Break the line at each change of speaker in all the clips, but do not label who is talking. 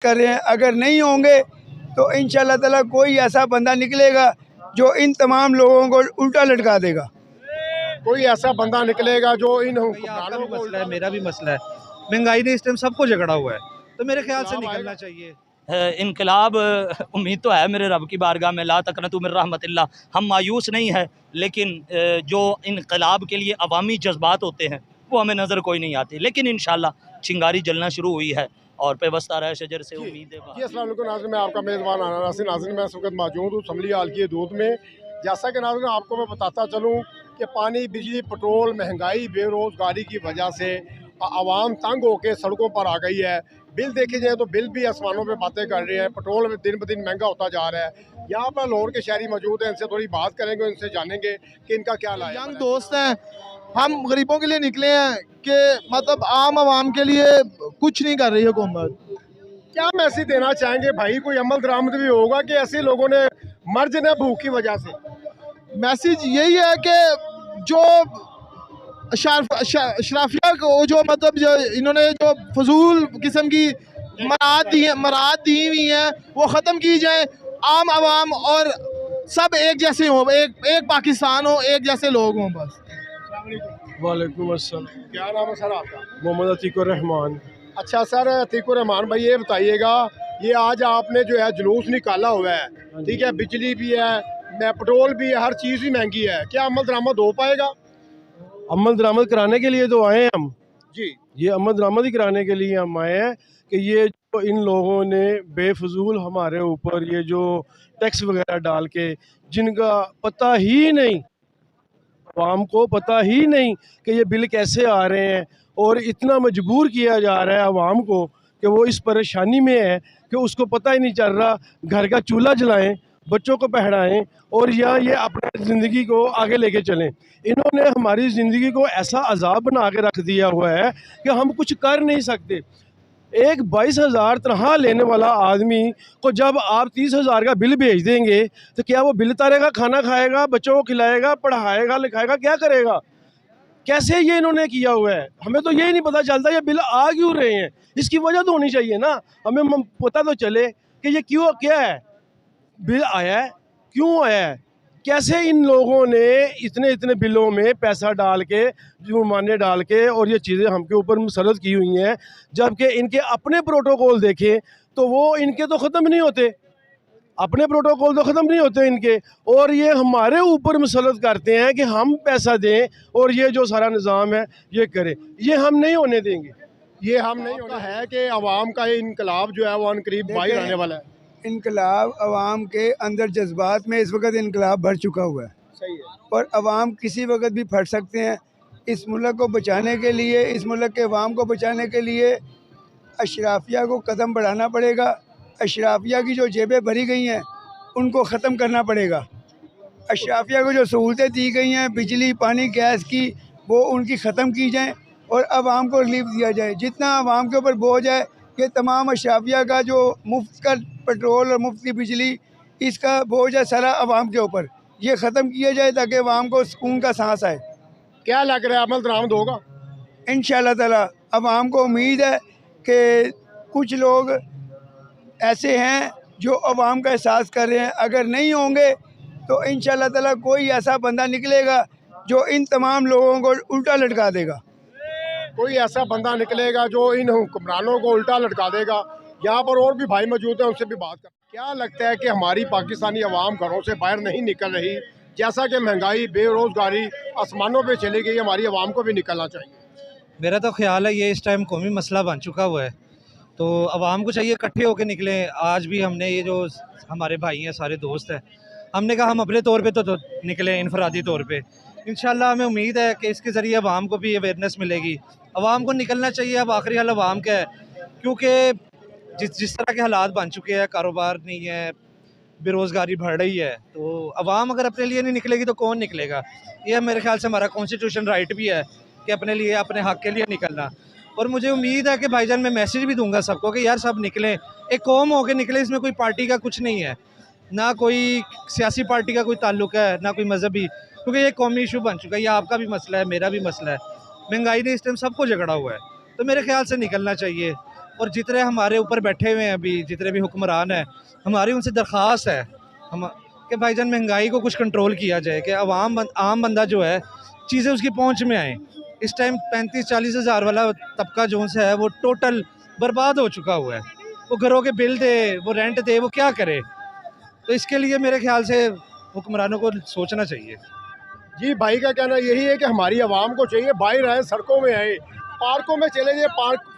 कर रहे हैं, अगर नहीं होंगे तो इंशाअल्लाह ताला कोई ऐसा बंदा निकलेगा जो इन तमाम लोगों को उल्टा लटका देगा।
कोई ऐसा बंदा निकलेगा जो इन
हुक्मरानों को मसला है, मेरा भी मसला है। महंगाई ने इस टाइम सबको झगड़ा हुआ है, तो मेरे ख्याल से निकलना चाहिए।
इनकलाब उम्मीद तो है मेरे रब की बारगाह में, ला तकनतु मिन रहमतिल्लाह, हम मायूस नहीं है, लेकिन जो इनकलाब के लिए अवामी जज्बात होते हैं वो हमें नज़र कोई नहीं आते, लेकिन इंशाल्लाह चिंगारी जलना शुरू हुई है और पेवस्ता रहे शजर से उम्मीद है।
जी अस्सलाम वालेकुम नाज़रीन, मैं आपका मेज़बान आना नासिर। नाज़रीन मैं इस वक्त मौजूद हूँ असम्बली हाल की दूध में। जैसा कि नाज़रीन आपको मैं बताता चलूँ कि पानी, बिजली, पेट्रोल, महंगाई, बेरोज़गारी की वजह से आवाम तंग होकर सड़कों पर आ गई है। बिल देखे जाए तो बिल भी आसमानों पे बातें कर रहे हैं, पेट्रोल दिन ब दिन महंगा होता जा रहा है। यहाँ पर लाहौर के शहरी मौजूद हैं, इनसे थोड़ी बात करेंगे, इनसे जानेंगे कि इनका क्या लाया।
यंग दोस्त हैं, हम गरीबों के लिए निकले हैं कि मतलब आम आवाम के लिए कुछ नहीं कर रही हुकूमत।
क्या मैसेज देना चाहेंगे भाई? कोई अमल दरामद भी होगा कि ऐसे लोगों ने मर जाना भूख की वजह से?
मैसेज यही है कि जो शराफिया को जो मतलब जो इन्होंने जो फजूल किस्म की मराद दी हुई हैं वो ख़त्म की जाए। आम आवाम और सब एक जैसे हों, एक पाकिस्तान हो, एक जैसे लोग हों बस।
वालेकुम अस्सलाम। क्या नाम है सर आपका? मोहम्मद अतीकुर रहमान। अच्छा सर अतीकुर रहमान भाई, ये बताइएगा, ये आज आपने जो है जुलूस निकाला हुआ है, ठीक है, बिजली भी है, पेट्रोल भी है, हर चीज़ भी महंगी है, क्या अमल दरामद हो पाएगा?
अमल दरामद कराने के लिए तो आए हैं हम
जी।
ये अमल दरामद ही कराने के लिए हम आए हैं कि ये जो इन लोगों ने बेफजूल हमारे ऊपर ये जो टैक्स वगैरह डाल के, जिनका पता ही नहीं, आवाम को पता ही नहीं कि ये बिल कैसे आ रहे हैं, और इतना मजबूर किया जा रहा है आवाम को कि वो इस परेशानी में है कि उसको पता ही नहीं चल रहा घर का चूल्हा जलाएं, बच्चों को पहनाएं और या ये अपनी ज़िंदगी को आगे लेके चलें। इन्होंने हमारी ज़िंदगी को ऐसा अजाब बना के रख दिया हुआ है कि हम कुछ कर नहीं सकते। एक 22,000 तनख्वाह लेने वाला आदमी को जब आप 30,000 का बिल भेज देंगे तो क्या वो बिल तारेगा, खाना खाएगा, बच्चों को खिलाएगा, पढ़ाएगा, लिखाएगा, क्या करेगा? कैसे ये इन्होंने किया हुआ है? हमें तो यही नहीं पता चलता ये बिल आ क्यों रहे हैं। इसकी वजह तो होनी चाहिए ना, हमें पता तो चले कि ये क्यों, क्या है बिल आया है, क्यों आया है, कैसे इन लोगों ने इतने इतने बिलों में पैसा डाल के, जुर्माने डाल के और ये चीज़ें हमके ऊपर मुसल्लत की हुई हैं, जबकि इनके अपने प्रोटोकॉल देखें तो वो इनके तो ख़त्म नहीं होते, अपने प्रोटोकॉल तो ख़त्म नहीं होते इनके, और ये हमारे ऊपर मुसल्लत करते हैं कि हम पैसा दें और ये जो सारा निज़ाम है ये करें। ये हम नहीं होने देंगे,
ये हम नहीं होना है कि आवाम का इनकलाब जो है वो अनकरीब बाहर आने वाला है।
इनकलाब अवाम के अंदर जज्बात में इस वक्त इनकलाब भर चुका हुआ है।
सही है।
और अवाम किसी वक्त भी फट सकते हैं। इस मुल्क को बचाने के लिए, इस मुल्क के अवाम को बचाने के लिए अशराफिया को कदम बढ़ाना पड़ेगा। अशराफिया की जो जेबें भरी गई हैं उनको ख़त्म करना पड़ेगा। अशराफिया को जो सहूलतें दी गई हैं बिजली, पानी, गैस की, वो उनकी ख़त्म की जाएँ और आवाम को रिलीफ दिया जाए। जितना आवाम के ऊपर बोझ है कि तमाम अशराफिया का जो मुफ्त का पेट्रोल और मुफ्त की बिजली, इसका बोझ है सारा आवाम के ऊपर, ये ख़त्म किया जाए ताकि आवाम को सुकून का सांस आए।
क्या लग रहा है अमल दरामद होगा?
इंशाअल्लाह ताला आवाम को उम्मीद है कि कुछ लोग ऐसे हैं जो आवाम का एहसास कर रहे हैं, अगर नहीं होंगे तो इंशाअल्लाह ताला कोई ऐसा बंदा निकलेगा जो इन तमाम लोगों को उल्टा लटका देगा।
कोई ऐसा बंदा निकलेगा जो इन हुक्मरानों को उल्टा लटका देगा। यहाँ पर और भी भाई मौजूद हैं, उनसे भी बात कर। क्या लगता है कि हमारी पाकिस्तानी अवाम घरों से बाहर नहीं निकल रही? जैसा कि महंगाई, बेरोज़गारी आसमानों पे चली गई, हमारी अवाम को भी निकलना चाहिए।
मेरा तो ख्याल है ये इस टाइम कौमी मसला बन चुका हुआ है, तो आवाम को चाहिए इकट्ठे होकर निकलें। आज भी हमने ये जो हमारे भाई हैं, सारे दोस्त हैं, हमने कहा हम अपने तौर पे तो निकलें, इनफरादी तौर पे। इंशाल्लाह हमें उम्मीद है कि इसके ज़रिए आवाम को भी अवेयरनेस मिलेगी। आवाम को निकलना चाहिए। अब आखिरी हाल आवाम का है, क्योंकि जिस तरह के हालात बन चुके हैं, कारोबार नहीं है, बेरोज़गारी बढ़ रही है, तो आवाम अगर अपने लिए नहीं निकलेगी तो कौन निकलेगा? ये मेरे ख्याल से हमारा कॉन्स्टिट्यूशन राइट भी है कि अपने लिए, अपने हक़ के लिए निकलना। और मुझे उम्मीद है कि भाईजान, मैं मैसेज भी दूंगा सबको कि यार सब निकलें, एक कौम होकर निकले। इसमें कोई पार्टी का कुछ नहीं है, ना कोई सियासी पार्टी का कोई ताल्लुक है, ना कोई मजहबी, क्योंकि ये कौमी इशू बन चुका है। ये आपका भी मसला है, मेरा भी मसला है। महंगाई ने इस टाइम सबको झगड़ा हुआ है, तो मेरे ख्याल से निकलना चाहिए। और जितने हमारे ऊपर बैठे हुए हैं अभी, जितने भी हुक्मरान हैं, हमारी उनसे दरख्वास्त है हम कि भाईजान महंगाई को कुछ कंट्रोल किया जाए, कि आम बंदा जो है चीज़ें उसकी पहुंच में आए। इस टाइम 35-40 हज़ार वाला तबका जो है वो टोटल बर्बाद हो चुका हुआ है। वो घरों के बिल दे, वो रेंट दे, वो क्या करे? तो इसके लिए मेरे ख्याल से हुक्मरानों को सोचना चाहिए।
जी, भाई का कहना यही है कि हमारी आवाम को चाहिए बाहर आए, सड़कों में आए, पार्कों में चले जाए।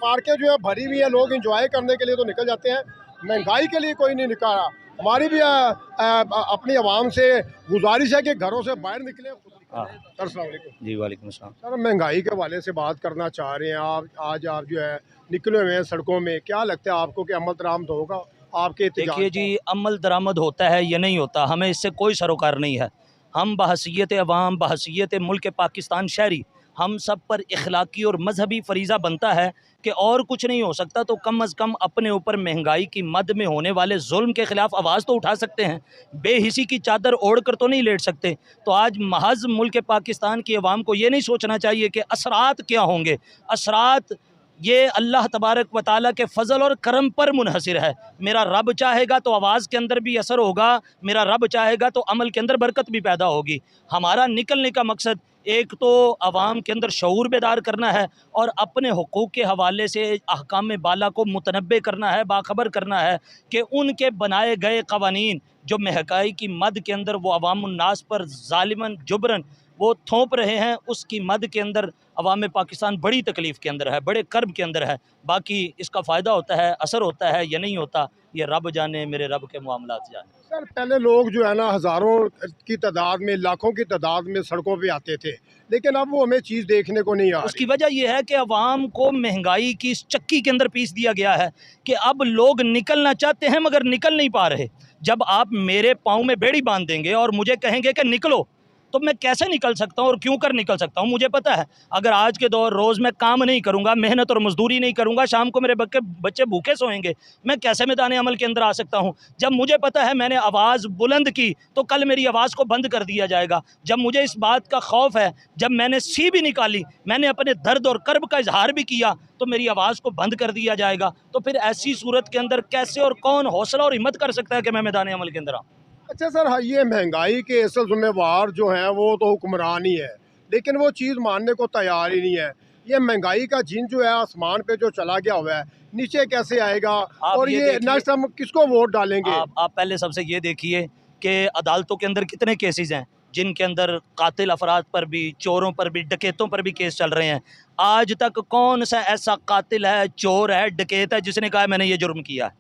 पार्कें जो है भरी हुई है, लोग इंजॉय करने के लिए तो निकल जाते हैं, महंगाई के लिए कोई नहीं निकाला। हमारी भी अपनी आवाम से गुजारिश है कि घरों से बाहर निकले। सर अस्सलाम वालेकुम।
जी वालेकुम अस्सलाम।
सर, महंगाई के हवाले से बात करना चाह रहे हैं आप। आज आप जो है निकले हुए हैं सड़कों में, क्या लगता है आपको कि अमल दरामद होगा आपके?
देखिए जी, अमल दरामद होता है या नहीं होता, हमें इससे कोई सरोकार नहीं है। हम बहसीयत अवाम, बहसीयत मुल्क पाकिस्तान शहरी, हम सब पर इखलाकी और मजहबी फरीज़ा बनता है कि और कुछ नहीं हो सकता तो कम अज़ कम अपने ऊपर महंगाई की मद में होने वाले जुल्म के ख़िलाफ़ आवाज़ तो उठा सकते हैं। बेहिसी की चादर ओढ़ कर तो नहीं लेट सकते। तो आज महज मुल्क पाकिस्तान की अवाम को ये नहीं सोचना चाहिए कि असरात क्या होंगे। असरात ये अल्लाह तबारक व तआला के फ़ज़ल और करम पर मुनहसिर है। मेरा रब चाहेगा तो आवाज़ के अंदर भी असर होगा, मेरा रब चाहेगा तो अमल के अंदर बरकत भी पैदा होगी। हमारा निकलने का मकसद एक तो आवाम के अंदर शऊर बेदार करना है और अपने हुकूक़ के हवाले से अहकाम बाला को मुतनब्बे करना है, बाखबर करना है कि उनके बनाए गए क़वानीन जो महंगाई की मद के अंदर वो अवामुन्नास पर ज़ालिमन जुबरन वो थोप रहे हैं, उसकी मद के अंदर अवाम पाकिस्तान बड़ी तकलीफ़ के अंदर है, बड़े कर्ब के अंदर है। बाकी इसका फ़ायदा होता है, असर होता है या नहीं होता, ये रब जाने, मेरे रब के मामलात जाने।
सर, पहले लोग जो है ना हज़ारों की तादाद में, लाखों की तादाद में सड़कों पे आते थे, लेकिन अब वो हमें चीज़ देखने को नहीं आ रही।
उसकी वजह यह है कि अवाम को महंगाई की इस चक्की के अंदर पीस दिया गया है कि अब लोग निकलना चाहते हैं मगर निकल नहीं पा रहे। जब आप मेरे पाँव में बेड़ी बांध देंगे और मुझे कहेंगे कि निकलो, तो मैं कैसे निकल सकता हूँ और क्यों कर निकल सकता हूँ? मुझे पता है अगर आज के दौर रोज़ मैं काम नहीं करूँगा, मेहनत और मजदूरी नहीं करूँगा, शाम को मेरे बच्चे भूखे सोएंगे, मैं कैसे मैदान अमल के अंदर आ सकता हूँ? जब मुझे पता है मैंने आवाज़ बुलंद की तो कल मेरी आवाज़ को बंद कर दिया जाएगा। जब मुझे इस बात का खौफ है, जब मैंने सी भी निकाली, मैंने अपने दर्द और कर्ब का इजहार भी किया तो मेरी आवाज़ को बंद कर दिया जाएगा। तो फिर ऐसी सूरत के अंदर कैसे और कौन हौसला और हिम्मत कर सकता है कि मैं मैदान अमल के अंदर आऊँ?
अच्छा सर, हाँ, ये महंगाई के असल ज़िम्मेवार जो हैं वो तो हुक्मरान ही है, लेकिन वो चीज़ मानने को तैयार ही नहीं है। ये महंगाई का जिन जो है आसमान पे जो चला गया हुआ है, नीचे कैसे आएगा? और ये नेक्स्ट हम किसको वोट डालेंगे?
आप पहले सबसे ये देखिए कि अदालतों के अंदर कितने केसेस हैं जिनके अंदर कातिल अफराद पर भी, चोरों पर भी, डकैतों पर भी केस चल रहे हैं। आज तक कौन सा ऐसा कातिल है, चोर है, डकैत है जिसने कहा मैंने ये जुर्म किया है?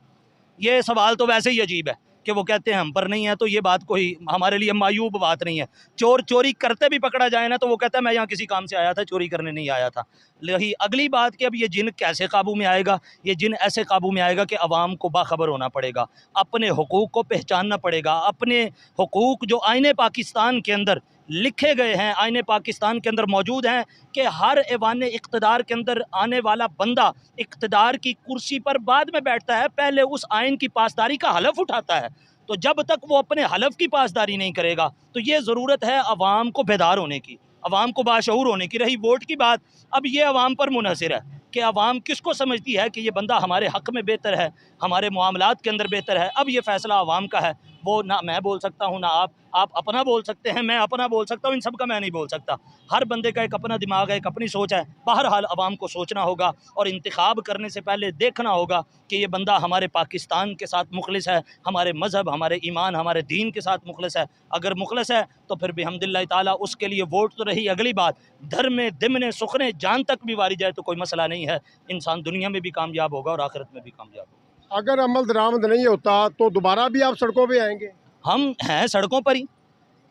ये सवाल तो वैसे ही अजीब है कि वो कहते हैं हम पर नहीं है, तो ये बात कोई हमारे लिए मायूब बात नहीं है। चोर चोरी करते भी पकड़ा जाए ना तो वो कहता है मैं यहाँ किसी काम से आया था, चोरी करने नहीं आया था। रही अगली बात कि अब ये जिन कैसे काबू में आएगा? ये जिन ऐसे काबू में आएगा कि आवाम को बाखबर होना पड़ेगा, अपने हुकूक को पहचानना पड़ेगा, अपने हुकूक जो आईने पाकिस्तान के अंदर लिखे गए हैं, आईने पाकिस्तान के अंदर मौजूद हैं कि हर ऐवान इक़्तिदार के अंदर आने वाला बंदा इक़्तिदार की कुर्सी पर बाद में बैठता है, पहले उस आइन की पासदारी का हलफ उठाता है। तो जब तक वो अपने हलफ की पासदारी नहीं करेगा तो ये ज़रूरत है अवाम को बेदार होने की, अवाम को बाशऊर होने की। रही वोट की बात, अब ये अवाम पर मुनहसिर है कि अवाम किसको समझती है कि ये बंदा हमारे हक़ में बेहतर है, हमारे मामलात के अंदर बेहतर है। अब ये फ़ैसला अवाम का है, वो ना मैं बोल सकता हूँ ना आप अपना बोल सकते हैं, मैं अपना बोल सकता हूँ, इन सब का मैं नहीं बोल सकता। हर बंदे का एक अपना दिमाग है, एक अपनी सोच है। बहरहाल अवाम को सोचना होगा और इंतखाब करने से पहले देखना होगा कि ये बंदा हमारे पाकिस्तान के साथ मुखलिस है, हमारे मज़हब, हमारे ईमान, हमारे दीन के साथ मुखलिस है। अगर मुखलिस है तो फिर बिहम्दिल्लाह ताला उसके लिए वोट तो रही अगली बात, धर्म दिमने सुखने जान तक भी वारी जाए तो कोई मसला नहीं है। इंसान दुनिया में भी कामयाब होगा और आखिरत में भी कामयाब होगा।
अगर अमल दरामद नहीं होता तो दोबारा भी आप सड़कों पे आएंगे?
हम हैं सड़कों पर ही,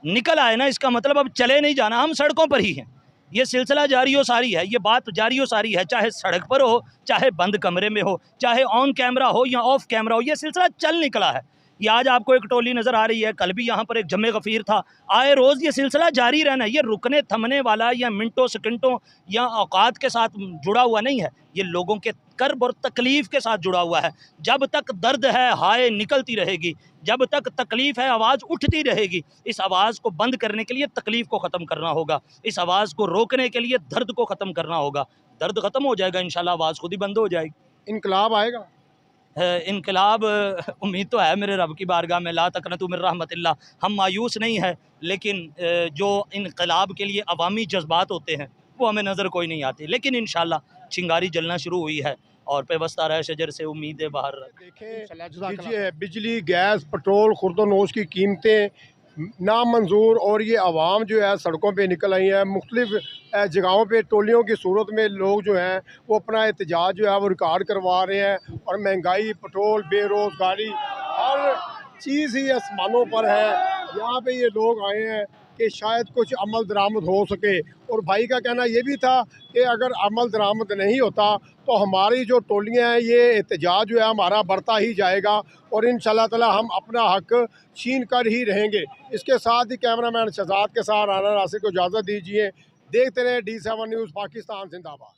निकल आए ना, इसका मतलब अब चले नहीं जाना, हम सड़कों पर ही हैं। ये सिलसिला जारी हो सारी है, ये बात जारी हो सारी है, चाहे सड़क पर हो, चाहे बंद कमरे में हो, चाहे ऑन कैमरा हो या ऑफ कैमरा हो, ये सिलसिला चल निकला है। ये आज आपको एक टोली नज़र आ रही है, कल भी यहाँ पर एक जमे गफ़ीर था। आए रोज़ ये सिलसिला जारी रहना है, ये रुकने थमने वाला या मिनटों सेकंडों या औकात के साथ जुड़ा हुआ नहीं है, ये लोगों के कर्ब और तकलीफ़ के साथ जुड़ा हुआ है। जब तक दर्द है हाय निकलती रहेगी, जब तक तकलीफ़ है आवाज़ उठती रहेगी। इस आवाज़ को बंद करने के लिए तकलीफ़ को ख़त्म करना होगा, इस आवाज़ को रोकने के लिए दर्द को ख़त्म करना होगा। दर्द ख़त्म हो जाएगा इंशाल्लाह, आवाज़ खुद ही बंद हो जाएगी।
इनकलाब आएगा?
इनकलाब उम्मीद तो है मेरे रब की बारगाह में, ला तकनतु मिन रहमतिल्लाह। हम मायूस नहीं है, लेकिन जो इनकलाब के लिए अवामी जज्बात होते हैं वो हमें नज़र कोई नहीं आते। लेकिन इंशाल्लाह चिंगारी जलना शुरू हुई है और पेवस्ता रह शजर से उम्मीदें बाहर।
देखें, बिजली, गैस, पेट्रोल, खुर्दोनोश की कीमतें नामंजूर और ये आवाम जो है सड़कों पे निकल आई है। मुख्तलिफ जगहों पे टोलियों की सूरत में लोग जो हैं वो अपना एहतजाज जो है वो रिकॉर्ड करवा रहे हैं और महंगाई, पेट्रोल, बेरोज़गारी, हर चीज़ ही आसमानों पर है। यहाँ पे ये लोग आए हैं कि शायद कुछ अमल दरामद हो सके। और भाई का कहना ये भी था कि अगर अमल दरामद नहीं होता तो हमारी जो टोलियाँ हैं ये एहतजाज जो है हमारा बढ़ता ही जाएगा और इंशाल्लाह ताला हम अपना हक छीन कर ही रहेंगे। इसके साथ ही कैमरामैन शहजाद के साथ राना नासिर को इजाज़त दीजिए। देखते रहे D7 न्यूज़ पाकिस्तान जिंदाबाद।